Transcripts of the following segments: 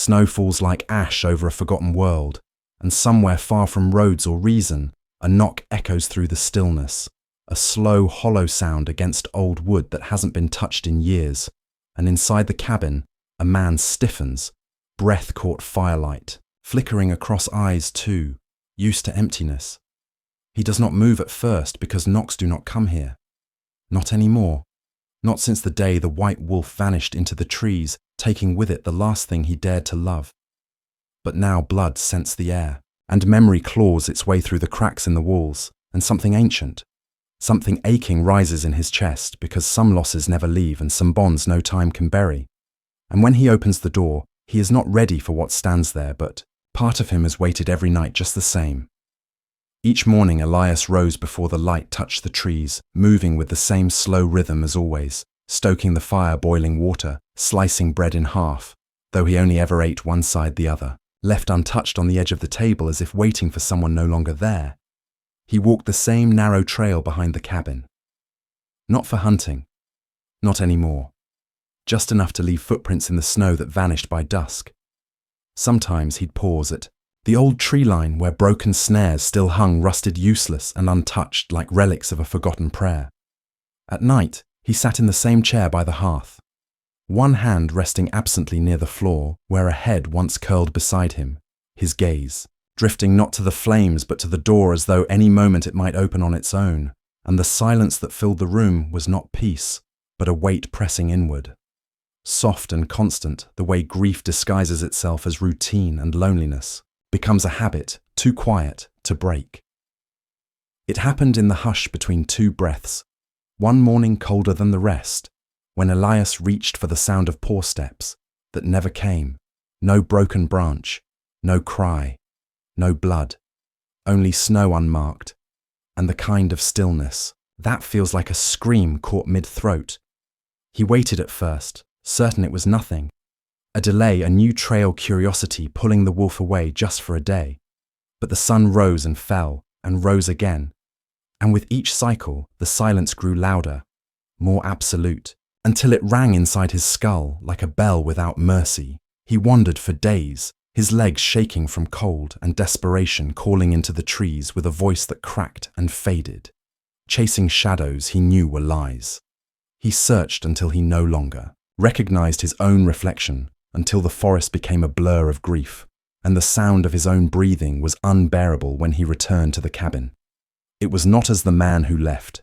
Snow falls like ash over a forgotten world, and somewhere far from roads or reason, a knock echoes through the stillness, a slow, hollow sound against old wood that hasn't been touched in years, and inside the cabin, a man stiffens, breath-caught firelight, flickering across eyes too, used to emptiness. He does not move at first because knocks do not come here. Not anymore. Not since the day the white wolf vanished into the trees, taking with it the last thing he dared to love. But now blood scents the air, and memory claws its way through the cracks in the walls, and something ancient, something aching rises in his chest because some losses never leave and some bonds no time can bury. And when he opens the door, he is not ready for what stands there, but part of him has waited every night just the same. Each morning Elias rose before the light touched the trees, moving with the same slow rhythm as always, stoking the fire boiling water, slicing bread in half, though he only ever ate one side the other, left untouched on the edge of the table as if waiting for someone no longer there. He walked the same narrow trail behind the cabin. Not for hunting. Not anymore. Just enough to leave footprints in the snow that vanished by dusk. Sometimes he'd pause at the old tree line where broken snares still hung rusted useless and untouched like relics of a forgotten prayer. At night, he sat in the same chair by the hearth, one hand resting absently near the floor where a head once curled beside him, his gaze drifting not to the flames but to the door as though any moment it might open on its own, and the silence that filled the room was not peace, but a weight pressing inward. Soft and constant, the way grief disguises itself as routine and loneliness, becomes a habit too quiet to break. It happened in the hush between two breaths, one morning colder than the rest, when Elias reached for the sound of paw steps that never came, no broken branch, no cry, no blood, only snow unmarked, and the kind of stillness that feels like a scream caught mid-throat. He waited at first, certain it was nothing, a delay, a new trail curiosity pulling the wolf away just for a day. But the sun rose and fell and rose again, and with each cycle the silence grew louder, more absolute, until it rang inside his skull like a bell without mercy. He wandered for days, his legs shaking from cold and desperation, calling into the trees with a voice that cracked and faded, chasing shadows he knew were lies. He searched until he no longer recognized his own reflection, until the forest became a blur of grief, and the sound of his own breathing was unbearable when he returned to the cabin. It was not as the man who left.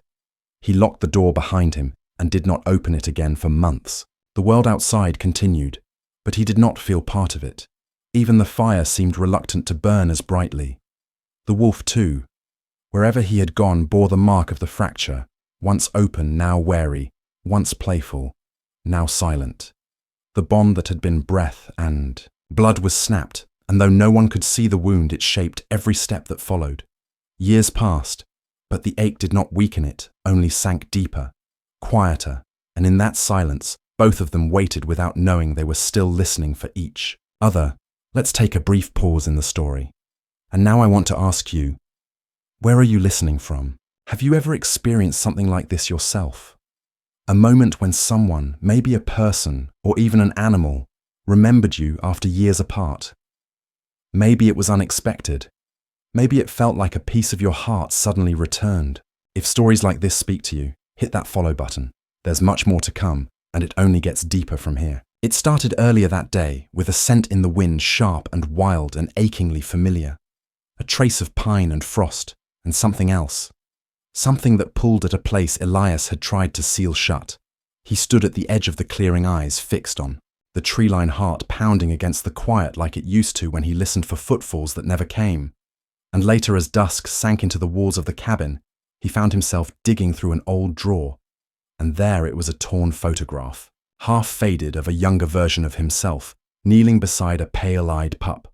He locked the door behind him and did not open it again for months. The world outside continued, but he did not feel part of it. Even the fire seemed reluctant to burn as brightly. The wolf too, wherever he had gone, bore the mark of the fracture, once open, now wary, once playful, now silent. The bond that had been breath and blood was snapped, and though no one could see the wound, it shaped every step that followed. Years passed, but the ache did not weaken it, only sank deeper, quieter, and in that silence, both of them waited without knowing they were still listening for each other. Let's take a brief pause in the story. And now I want to ask you, where are you listening from? Have you ever experienced something like this yourself? A moment when someone, maybe a person or even an animal, remembered you after years apart. Maybe it was unexpected. Maybe it felt like a piece of your heart suddenly returned. If stories like this speak to you, hit that follow button. There's much more to come, and it only gets deeper from here. It started earlier that day with a scent in the wind, sharp and wild and achingly familiar. A trace of pine and frost, and something else. Something that pulled at a place Elias had tried to seal shut. He stood at the edge of the clearing, eyes fixed on, the tree-line heart pounding against the quiet like it used to when he listened for footfalls that never came. And later, as dusk sank into the walls of the cabin, he found himself digging through an old drawer, and there it was, a torn photograph, half faded, of a younger version of himself, kneeling beside a pale-eyed pup,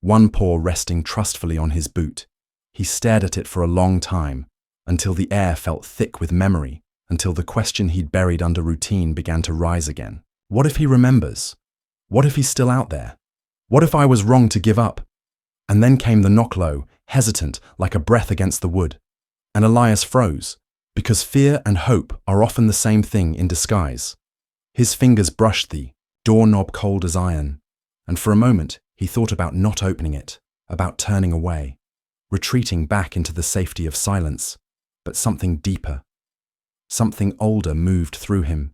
one paw resting trustfully on his boot. He stared at it for a long time, until the air felt thick with memory, until the question he'd buried under routine began to rise again. What if he remembers? What if he's still out there? What if I was wrong to give up? And then came the knock, low, hesitant, like a breath against the wood. And Elias froze, because fear and hope are often the same thing in disguise. His fingers brushed the doorknob cold as iron, and for a moment he thought about not opening it, about turning away, retreating back into the safety of silence. But something deeper, something older moved through him,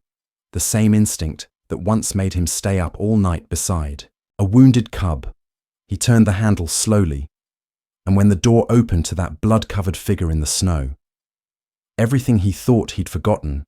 the same instinct that once made him stay up all night beside. A wounded cub. He turned the handle slowly, and when the door opened to that blood-covered figure in the snow, everything he thought he'd forgotten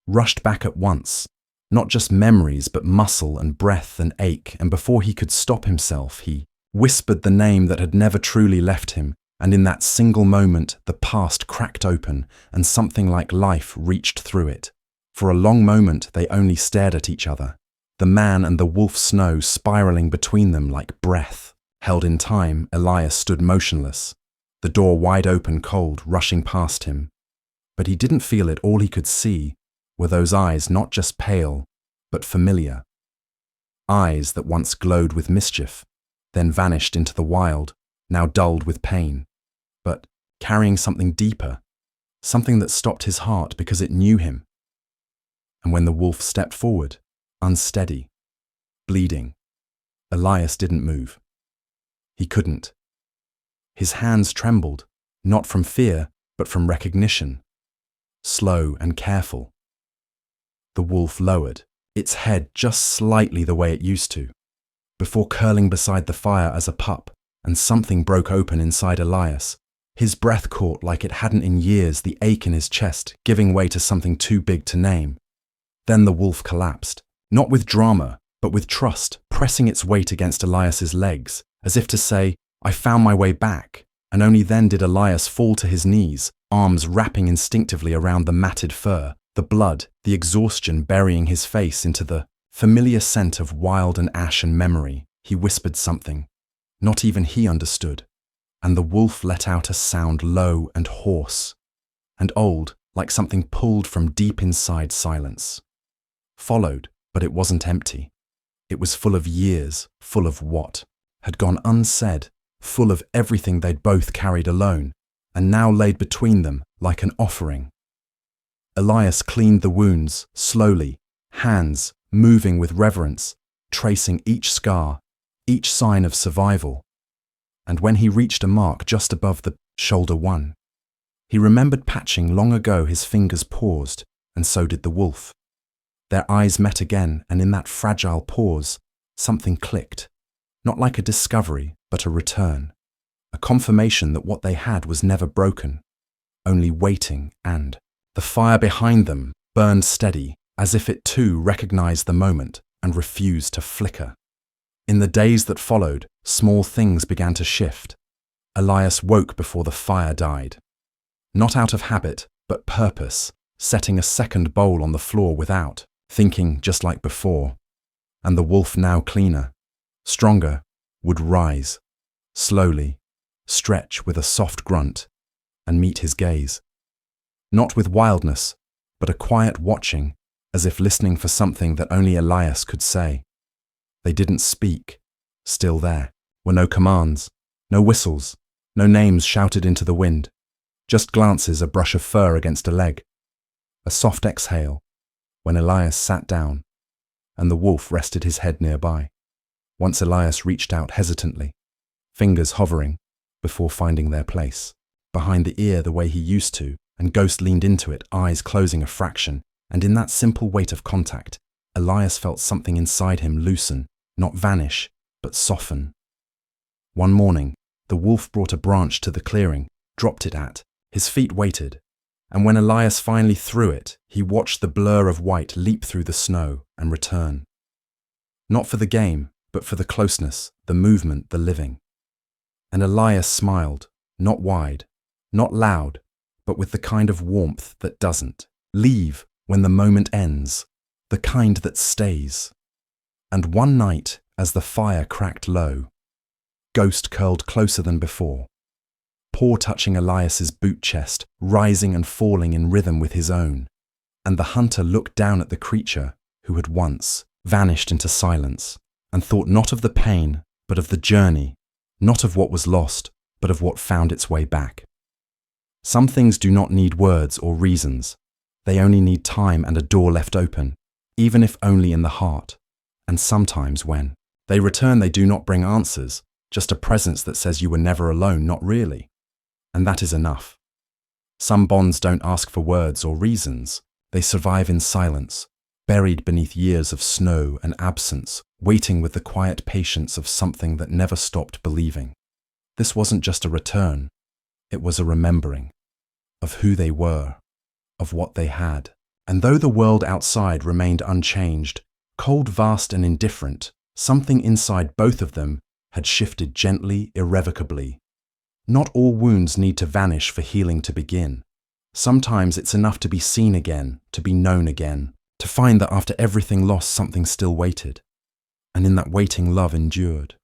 rushed back at once, not just memories but muscle and breath and ache, and before he could stop himself, he whispered the name that had never truly left him, and in that single moment the past cracked open and something like life reached through it. For a long moment they only stared at each other, the man and the wolf snow spiraling between them like breath. Held in time, Elias stood motionless, the door wide open, cold, rushing past him. But he didn't feel it. All he could see were those eyes, not just pale, but familiar. Eyes that once glowed with mischief, then vanished into the wild, now dulled with pain, but carrying something deeper, something that stopped his heart because it knew him. And when the wolf stepped forward, unsteady, bleeding, Elias didn't move. He couldn't. His hands trembled, not from fear, but from recognition. Slow and careful. The wolf lowered, its head just slightly the way it used to, before curling beside the fire as a pup, and something broke open inside Elias. His breath caught like it hadn't in years, the ache in his chest giving way to something too big to name. Then the wolf collapsed, not with drama, but with trust, pressing its weight against Elias's legs, as if to say, I found my way back. And only then did Elias fall to his knees, arms wrapping instinctively around the matted fur, the blood, the exhaustion burying his face into the familiar scent of wild and ash and memory. He whispered something. Not even he understood. And the wolf let out a sound low and hoarse, and old, like something pulled from deep inside silence. Followed, but it wasn't empty. It was full of years, full of what had gone unsaid, full of everything they'd both carried alone, and now laid between them like an offering. Elias cleaned the wounds, slowly, hands moving with reverence, tracing each scar, each sign of survival. And when he reached a mark just above the shoulder one, he remembered patching long ago. His fingers paused, and so did the wolf. Their eyes met again, and in that fragile pause, something clicked. Not like a discovery, but a return. A confirmation that what they had was never broken, only waiting, and the fire behind them burned steady, as if it too recognized the moment and refused to flicker. In the days that followed, small things began to shift. Elias woke before the fire died. Not out of habit, but purpose, setting a second bowl on the floor without, thinking just like before. And the wolf, now cleaner, stronger, would rise, slowly, stretch with a soft grunt, and meet his gaze. Not with wildness, but a quiet watching, as if listening for something that only Elias could say. They didn't speak. Still there were no commands, no whistles, no names shouted into the wind, just glances, a brush of fur against a leg, a soft exhale when Elias sat down, and the wolf rested his head nearby. Once Elias reached out hesitantly, fingers hovering before finding their place, behind the ear the way he used to, and Ghost leaned into it, eyes closing a fraction, and in that simple weight of contact, Elias felt something inside him loosen, not vanish, but soften. One morning, the wolf brought a branch to the clearing, dropped it at, his feet waited, and when Elias finally threw it, he watched the blur of white leap through the snow and return. Not for the game, but for the closeness, the movement, the living. And Elias smiled, not wide, not loud, but with the kind of warmth that doesn't leave when the moment ends, the kind that stays. And one night, as the fire cracked low, Ghost curled closer than before, paw touching Elias's boot chest, rising and falling in rhythm with his own. And the hunter looked down at the creature who had once vanished into silence, and thought not of the pain, but of the journey, not of what was lost, but of what found its way back. Some things do not need words or reasons. They only need time and a door left open, even if only in the heart. And sometimes when They return, they do not bring answers, just a presence that says you were never alone, not really. And that is enough. Some bonds don't ask for words or reasons. They survive in silence, buried beneath years of snow and absence, waiting with the quiet patience of something that never stopped believing. This wasn't just a return, it was a remembering of who they were, of what they had. And though the world outside remained unchanged, cold, vast and indifferent, something inside both of them had shifted gently, irrevocably. Not all wounds need to vanish for healing to begin. Sometimes it's enough to be seen again, to be known again, to find that after everything lost, something still waited. And in that waiting, love endured.